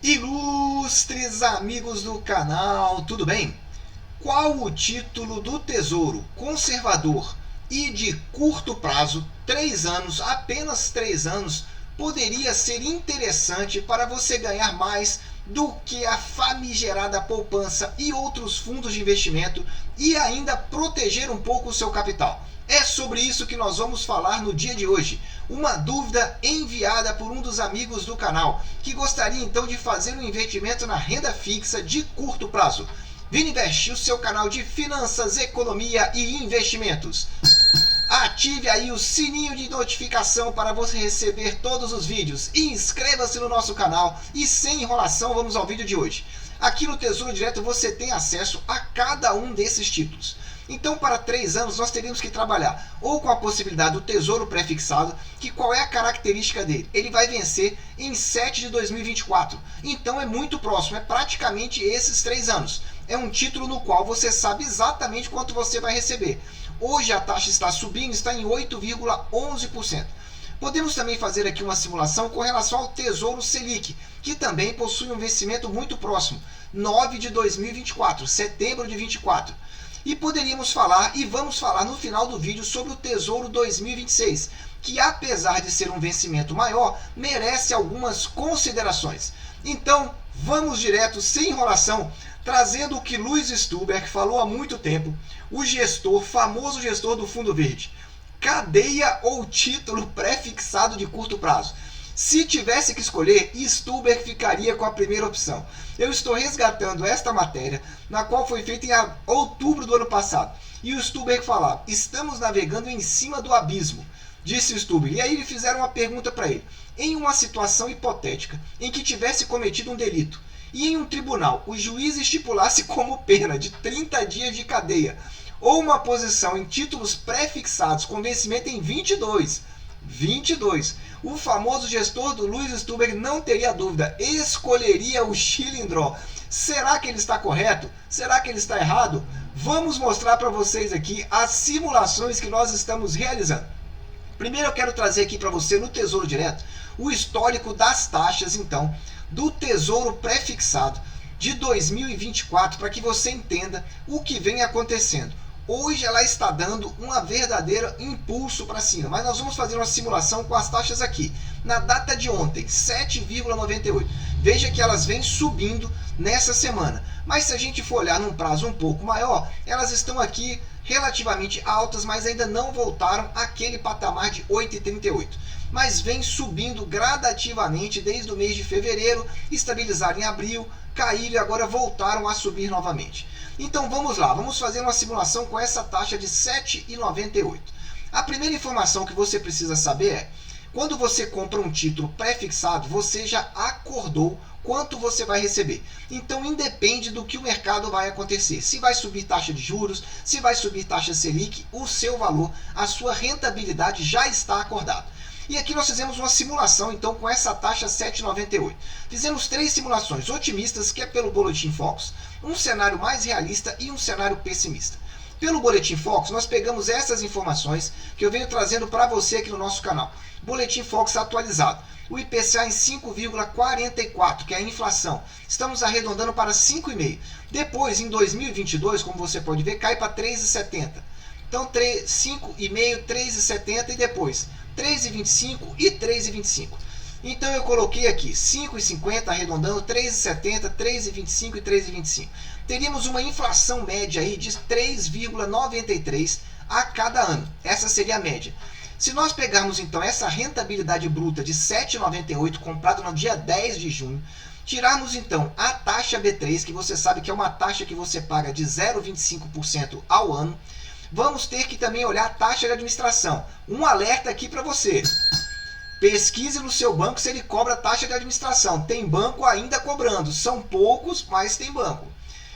Ilustres amigos do canal, tudo bem? Qual o título do Tesouro conservador e de curto prazo, 3 anos, apenas 3 anos, poderia ser interessante para você ganhar mais do que a famigerada poupança e outros fundos de investimento e ainda proteger um pouco o seu capital? É sobre isso que nós vamos falar no dia de hoje. Uma dúvida enviada por um dos amigos do canal, que gostaria então de fazer um investimento na renda fixa de curto prazo. Vininvest, o seu canal de finanças, economia e investimentos. Ative aí o sininho de notificação para você receber todos os vídeos. E inscreva-se no nosso canal. E sem enrolação, vamos ao vídeo de hoje. Aqui no Tesouro Direto você tem acesso a cada um desses títulos. Então, para 3 anos, nós teríamos que trabalhar ou com a possibilidade do Tesouro Pré-fixado, que qual é a característica dele? Ele vai vencer em 7 de 2024. Então, é muito próximo, é praticamente esses 3 anos. É um título no qual você sabe exatamente quanto você vai receber. Hoje a taxa está subindo, está em 8,11%. Podemos também fazer aqui uma simulação com relação ao Tesouro Selic, que também possui um vencimento muito próximo, 9 de 2024, setembro de 2024. E poderíamos falar, e vamos falar no final do vídeo, sobre o Tesouro 2026, que apesar de ser um vencimento maior, merece algumas considerações. Então, vamos direto, sem enrolação, trazendo o que Luiz Stuber falou há muito tempo, o gestor, famoso gestor do Fundo Verde. Cadeia ou título pré-fixado de curto prazo? Se tivesse que escolher, Stuber ficaria com a primeira opção. Eu estou resgatando esta matéria, na qual foi feita em outubro do ano passado. E o Stuber falava, estamos navegando em cima do abismo, disse o Stuber. E aí lhe fizeram uma pergunta para ele. Em uma situação hipotética, em que tivesse cometido um delito, e em um tribunal o juiz estipulasse como pena de 30 dias de cadeia, ou uma posição em títulos pré-fixados com vencimento em 22, o famoso gestor do Luiz Stuber não teria dúvida, escolheria o Chilindró. Será que ele está correto? Será que ele está errado? Vamos mostrar para vocês aqui as simulações que nós estamos realizando. Primeiro eu quero trazer aqui para você no Tesouro Direto o histórico das taxas, então, do Tesouro Pré-fixado de 2024, para que você entenda o que vem acontecendo. Hoje ela está dando um verdadeiro impulso para cima, mas nós vamos fazer uma simulação com as taxas aqui. Na data de ontem, 7,98. Veja que elas vêm subindo nessa semana. Mas se a gente for olhar num prazo um pouco maior, elas estão aqui relativamente altas, mas ainda não voltaram àquele patamar de 8,38. Mas vem subindo gradativamente desde o mês de fevereiro, estabilizaram em abril, caíram e agora voltaram a subir novamente. Então vamos lá, vamos fazer uma simulação com essa taxa de 7,98. A primeira informação que você precisa saber é, quando você compra um título pré-fixado, você já acordou quanto você vai receber. Então independe do que o mercado vai acontecer. Se vai subir taxa de juros, se vai subir taxa Selic, o seu valor, a sua rentabilidade já está acordada. E aqui nós fizemos uma simulação, então, com essa taxa 7,98. Fizemos 3 simulações otimistas, que é pelo Boletim Focus, um cenário mais realista e um cenário pessimista. Pelo Boletim Focus, nós pegamos essas informações que eu venho trazendo para você aqui no nosso canal. Boletim Focus atualizado. O IPCA em 5,44, que é a inflação. Estamos arredondando para 5,5. Depois, em 2022, como você pode ver, cai para 3,70. Então, 5,5, 3,70 e depois 3,25 e 3,25. Então eu coloquei aqui 5,50 arredondando, 3,70, 3,25 e 3,25. Teríamos uma inflação média aí de 3,93 a cada ano. Essa seria a média. Se nós pegarmos então essa rentabilidade bruta de 7,98 comprada no dia 10 de junho, tirarmos então a taxa B3, que você sabe que é uma taxa que você paga de 0,25% ao ano, vamos ter que também olhar a taxa de administração. Um alerta aqui para você. Pesquise no seu banco se ele cobra taxa de administração. Tem banco ainda cobrando. São poucos, mas tem banco.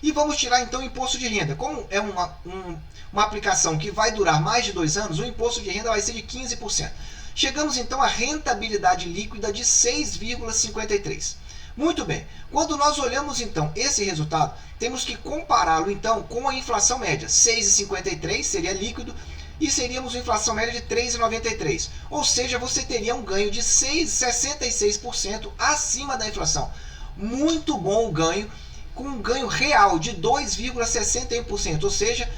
E vamos tirar então o imposto de renda. Como é uma aplicação que vai durar mais de 2 anos, o imposto de renda vai ser de 15%. Chegamos então à rentabilidade líquida de 6,53%. Muito bem, quando nós olhamos então esse resultado, temos que compará-lo então com a inflação média. 6,53 seria líquido e seríamos uma inflação média de 3,93. Ou seja, você teria um ganho de 66% acima da inflação. muito bom o ganho, com um ganho real de 2,61%, ou seja,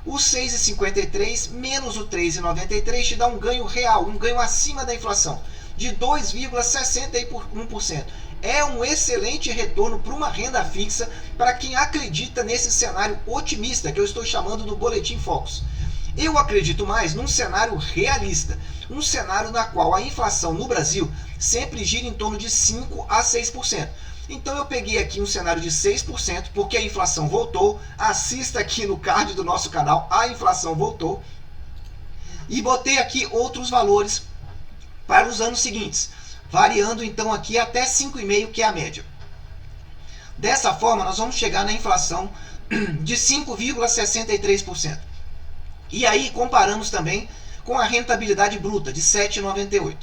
o 6,53 menos o 3,93 te dá um ganho real, um ganho acima da inflação, de 2,61%. É um excelente retorno para uma renda fixa para quem acredita nesse cenário otimista que eu estou chamando do Boletim Focus. Eu acredito mais num cenário realista, um cenário na qual a inflação no Brasil sempre gira em torno de 5 a 6%. Então eu peguei aqui um cenário de 6%, porque a inflação voltou. Assista aqui no card do nosso canal, a inflação voltou. E botei aqui outros valores para os anos seguintes, variando então aqui até 5,5%, que é a média. Dessa forma, nós vamos chegar na inflação de 5,63%. E aí comparamos também com a rentabilidade bruta de 7,98%.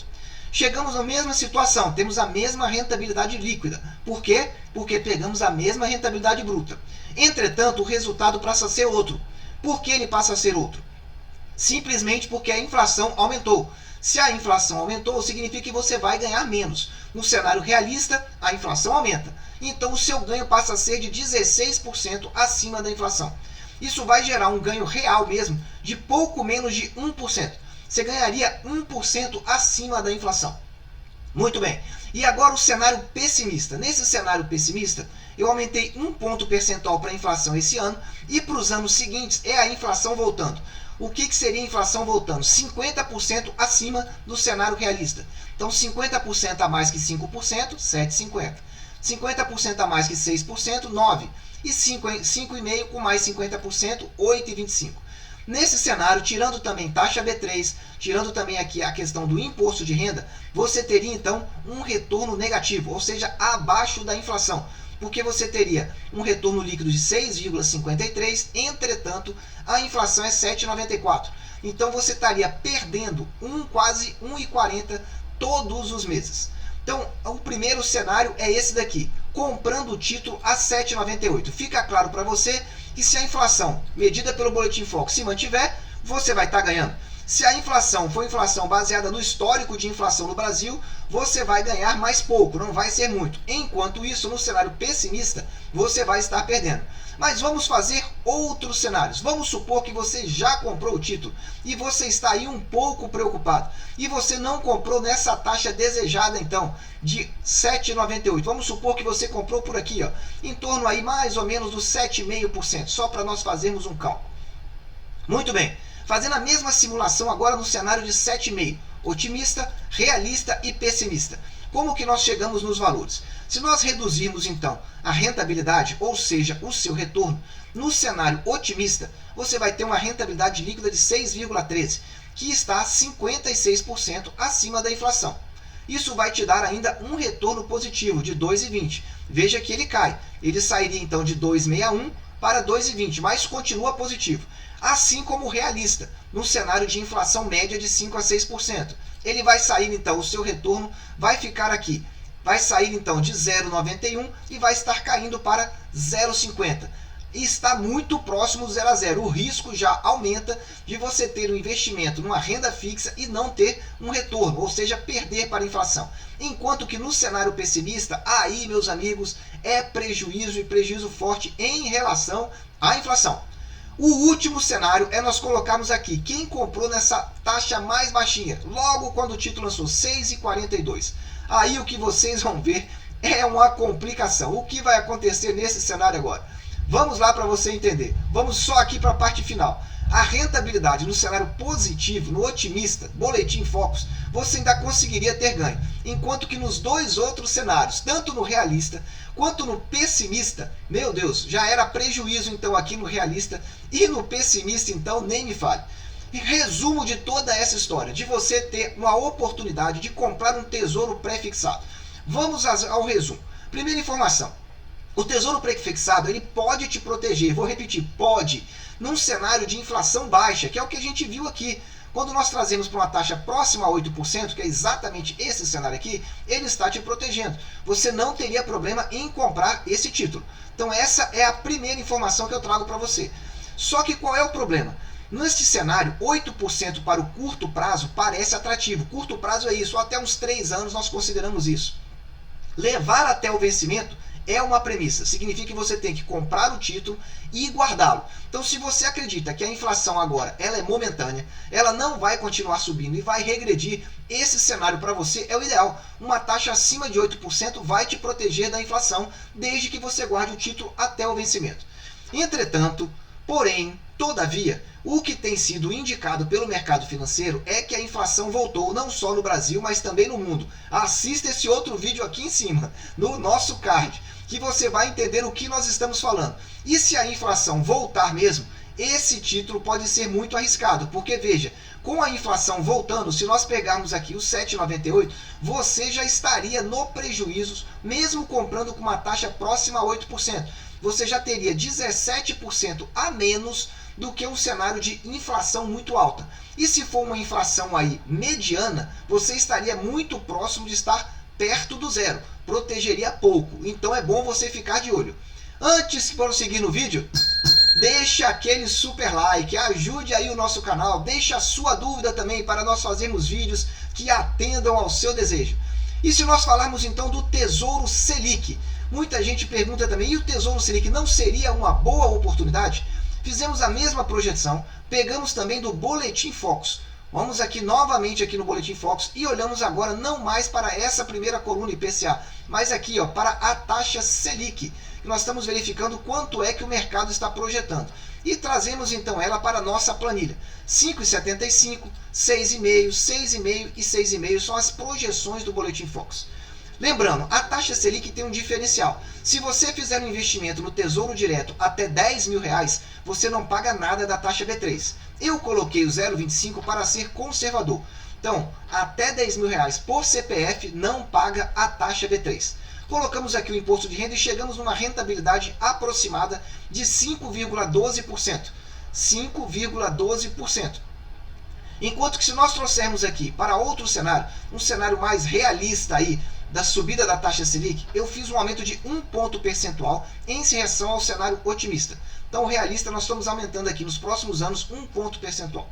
Chegamos na mesma situação, temos a mesma rentabilidade líquida. Por quê? Porque pegamos a mesma rentabilidade bruta. Entretanto, o resultado passa a ser outro. Por que ele passa a ser outro? Simplesmente porque a inflação aumentou. Se a inflação aumentou, significa que você vai ganhar menos. No cenário realista, a inflação aumenta. Então, o seu ganho passa a ser de 16% acima da inflação. Isso vai gerar um ganho real mesmo de pouco menos de 1%. Você ganharia 1% acima da inflação. Muito bem. E agora o cenário pessimista. Nesse cenário pessimista, eu aumentei 1 ponto percentual para a inflação esse ano e para os anos seguintes é a inflação voltando. O que seria a inflação voltando? 50% acima do cenário realista. Então 50% a mais que 5%, 7,50. 50% a mais que 6%, 9. E 5,5% com mais 50%, 8,25. Nesse cenário, tirando também taxa B3, tirando também aqui a questão do imposto de renda, você teria então um retorno negativo, ou seja, abaixo da inflação, porque você teria um retorno líquido de 6,53, entretanto, a inflação é 7,94. Então você estaria perdendo quase 1,40 todos os meses. Então, o primeiro cenário é esse daqui, comprando o título a 7,98. Fica claro para você que se a inflação medida pelo Boletim Focus se mantiver, você vai estar ganhando. Se a inflação for inflação baseada no histórico de inflação no Brasil, você vai ganhar mais pouco, não vai ser muito. Enquanto isso, no cenário pessimista, você vai estar perdendo. Mas vamos fazer outros cenários. Vamos supor que você já comprou o título e você está aí um pouco preocupado. E você não comprou nessa taxa desejada, então, de 7,98. Vamos supor que você comprou por aqui, ó, em torno aí mais ou menos dos 7,5%, só para nós fazermos um cálculo. Muito bem. Fazendo a mesma simulação agora no cenário de 7,5%. Otimista, realista e pessimista. Como que nós chegamos nos valores? Se nós reduzirmos então a rentabilidade, ou seja, o seu retorno, no cenário otimista, você vai ter uma rentabilidade líquida de 6,13%, que está 56% acima da inflação. Isso vai te dar ainda um retorno positivo de 2,20%. Veja que ele cai. Ele sairia então de 2,61 para 2,20, mas continua positivo. Assim como o realista, no cenário de inflação média de 5 a 6%. Ele vai sair então, o seu retorno vai ficar aqui. Vai sair então de 0,91 e vai estar caindo para 0,50. E está muito próximo do 0 a 0. O risco já aumenta de você ter um investimento numa renda fixa e não ter um retorno, ou seja, perder para a inflação. Enquanto que no cenário pessimista, aí, meus amigos, é prejuízo e prejuízo forte em relação à inflação. O último cenário é nós colocarmos aqui quem comprou nessa taxa mais baixinha, logo quando o título lançou, 6,42. Aí o que vocês vão ver é uma complicação. O que vai acontecer nesse cenário agora? Vamos lá para você entender. Vamos só aqui para a parte final. A rentabilidade no cenário positivo, no otimista, Boletim Focus, você ainda conseguiria ter ganho. Enquanto que nos dois outros cenários, tanto no realista quanto no pessimista, meu Deus, já era prejuízo então aqui no realista e no pessimista então nem me fale. Resumo de toda essa história, de você ter uma oportunidade de comprar um tesouro pré-fixado. Vamos ao resumo. Primeira informação. O tesouro pré-fixado, ele pode te proteger, vou repetir, pode, num cenário de inflação baixa, que é o que a gente viu aqui. Quando nós trazemos para uma taxa próxima a 8%, que é exatamente esse cenário aqui, ele está te protegendo. Você não teria problema em comprar esse título. Então essa é a primeira informação que eu trago para você. Só que qual é o problema? Neste cenário, 8% para o curto prazo parece atrativo. Curto prazo é isso, até uns 3 anos nós consideramos isso. Levar até o vencimento é uma premissa. Significa que você tem que comprar o título e guardá-lo. Então, se você acredita que a inflação agora ela é momentânea, ela não vai continuar subindo e vai regredir, esse cenário para você é o ideal. Uma taxa acima de 8% vai te proteger da inflação, desde que você guarde o título até o vencimento. Entretanto, porém, todavia, o que tem sido indicado pelo mercado financeiro é que a inflação voltou não só no Brasil, mas também no mundo. Assista esse outro vídeo aqui em cima, no nosso card, que você vai entender o que nós estamos falando. E se a inflação voltar mesmo, esse título pode ser muito arriscado, porque veja, com a inflação voltando, se nós pegarmos aqui o 7,98, você já estaria no prejuízo, mesmo comprando com uma taxa próxima a 8%. Você já teria 17% a menos do que um cenário de inflação muito alta. E se for uma inflação aí mediana, você estaria muito próximo de estar perto do zero. Protegeria pouco. Então é bom você ficar de olho. Antes de prosseguir no vídeo, deixa aquele super like, ajude aí o nosso canal, deixa a sua dúvida também para nós fazermos vídeos que atendam ao seu desejo. E se nós falarmos então do Tesouro Selic, muita gente pergunta também, e o Tesouro Selic não seria uma boa oportunidade? Fizemos a mesma projeção, pegamos também do Boletim Focus. Vamos aqui novamente aqui no Boletim Focus e olhamos agora não mais para essa primeira coluna IPCA, mas aqui ó, para a taxa Selic. Nós estamos verificando quanto é que o mercado está projetando. E trazemos então ela para a nossa planilha. 5,75, 6,5, 6,5 e 6,5 são as projeções do Boletim Focus. Lembrando, a taxa Selic tem um diferencial. Se você fizer um investimento no Tesouro Direto até R$10.000, você não paga nada da taxa B3. Eu coloquei o 0,25 para ser conservador. Então, até R$10.000 por CPF não paga a taxa B3. Colocamos aqui o imposto de renda e chegamos numa rentabilidade aproximada de 5,12%. 5,12%. Enquanto que se nós trouxermos aqui para outro cenário, um cenário mais realista aí, da subida da taxa Selic, eu fiz um aumento de 1 ponto percentual em relação ao cenário otimista. Então, o realista, nós estamos aumentando aqui nos próximos anos 1 ponto percentual.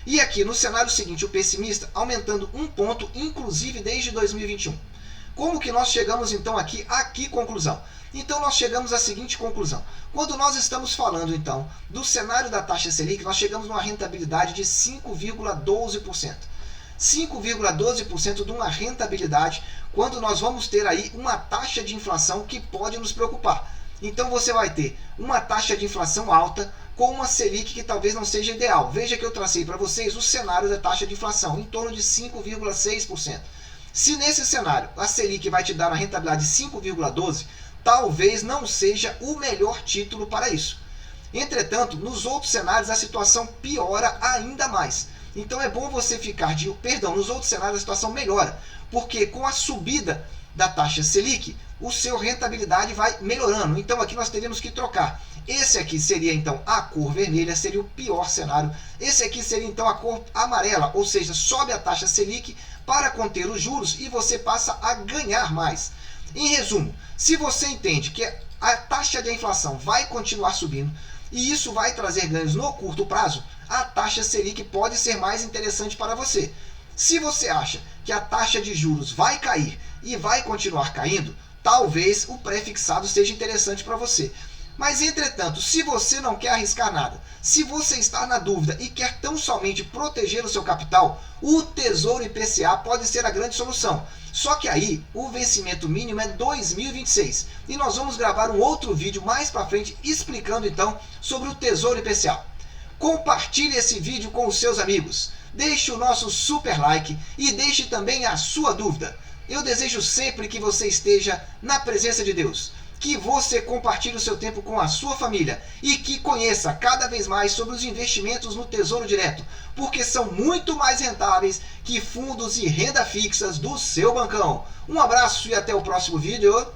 E aqui no cenário seguinte, o pessimista, aumentando 1 ponto, inclusive desde 2021. Como que nós chegamos então aqui conclusão? Então nós chegamos à seguinte conclusão. Quando nós estamos falando então do cenário da taxa Selic, nós chegamos numa rentabilidade de 5,12%. 5,12% de uma rentabilidade quando nós vamos ter aí uma taxa de inflação que pode nos preocupar. Então você vai ter uma taxa de inflação alta com uma Selic que talvez não seja ideal. Veja que eu tracei para vocês o cenário da taxa de inflação, em torno de 5,6%. Se nesse cenário a Selic vai te dar uma rentabilidade de 5,12%, talvez não seja o melhor título para isso. Entretanto, nos outros cenários a situação piora ainda mais. Então é bom você ficar de... nos outros cenários a situação melhora, porque com a subida da taxa Selic, o seu rentabilidade vai melhorando. Então aqui nós teríamos que trocar. Esse aqui seria então a cor vermelha, seria o pior cenário. Esse aqui seria então a cor amarela, ou seja, sobe a taxa Selic para conter os juros e você passa a ganhar mais. Em resumo, se você entende que a taxa de inflação vai continuar subindo e isso vai trazer ganhos no curto prazo, a taxa Selic pode ser mais interessante para você. Se você acha que a taxa de juros vai cair e vai continuar caindo, talvez o pré-fixado seja interessante para você. Mas, entretanto, se você não quer arriscar nada, se você está na dúvida e quer tão somente proteger o seu capital, o Tesouro IPCA pode ser a grande solução. Só que aí, o vencimento mínimo é 2026. E nós vamos gravar um outro vídeo mais para frente explicando, então, sobre o Tesouro IPCA. Compartilhe esse vídeo com os seus amigos. Deixe o nosso super like e deixe também a sua dúvida. Eu desejo sempre que você esteja na presença de Deus. Que você compartilhe o seu tempo com a sua família e que conheça cada vez mais sobre os investimentos no Tesouro Direto, porque são muito mais rentáveis que fundos e renda fixas do seu bancão. Um abraço e até o próximo vídeo.